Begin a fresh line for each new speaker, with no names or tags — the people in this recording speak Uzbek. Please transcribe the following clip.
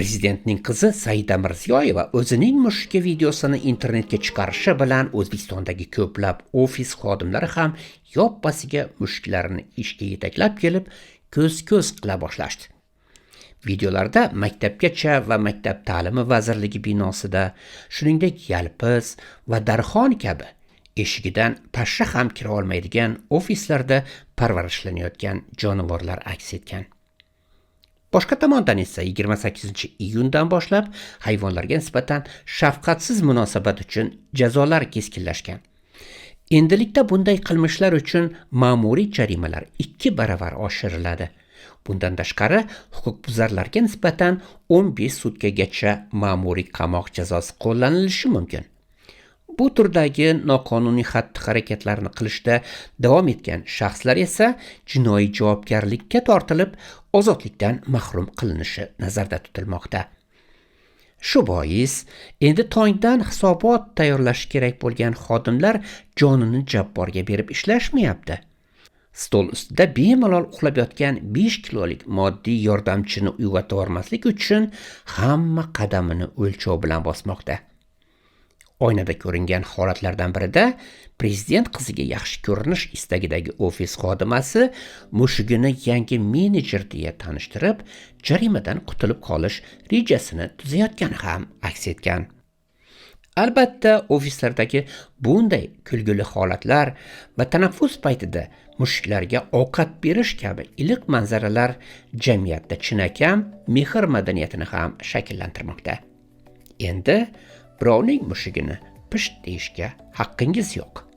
Prezidentning qizi Saida Mirziyoyeva o'zining mushugi videosini internetga chiqarishi bilan O'zbekistondagi ko'plab ofis xodimlari ham yoppasiga mushuklarini ishga yetaklab kelib, ko'z-ko'z qila boshlashdi. Videolarda maktabgacha va maktab ta'limi vazirligi binosida, shuningdek Yalpiz va Darxon kabi eshigidan pashsha ham kira olmaydigan ofislarda parvarishlanayotgan jonivorlar aks etgan. Boshqa tomondan esa 28-iyundan boshlab hayvonlarga nisbatan shafqatsiz munosabat uchun jazolar keskinlashgan. Endilikda bunday qilmishlar uchun ma'muriy jarimalar 2 baravar oshiriladi. Bundan tashqari, huquqbuzarlarga nisbatan 15 sutkagacha ma'muriy qamoq jazosi qo'llanilishi mumkin. Bu turdagi noqonuniy xatti-harakatlarni qilishda davom etgan shaxslar esa jinoiy javobgarlikka tortilib, ozodlikdan mahrum qilinishi nazarda tutilmoqda. Shu bois, endi tongdan hisobot tayyorlash kerak bo'lgan xodimlar jonini jabborga berib ishlashmayapti. Stol ustida bemalol uxlab yotgan 5 kilolik moddiy yordamchini uyg'otib yubormaslik uchun hamma qadamini o'lchov bilan bosmoqda. Oynada ko'ringan holatlardan birida prezident qiziga yaxshi ko'rinish istagidagi ofis xodimasi mushugini yangi menejer deya tanishtirib, jarimadan qutulib qolish rejasini tuzayotgani ham aks etgan. Albatta, ofislardagi bunday kulgili holatlar va tanaffus paytida mushuklarga ovqat berish kabi iliq manzaralar jamiyatda chinakam mehr madaniyatini ham shakllantirmoqda. Endi birovning mushugini pisht deyishga haqqingiz yo'q.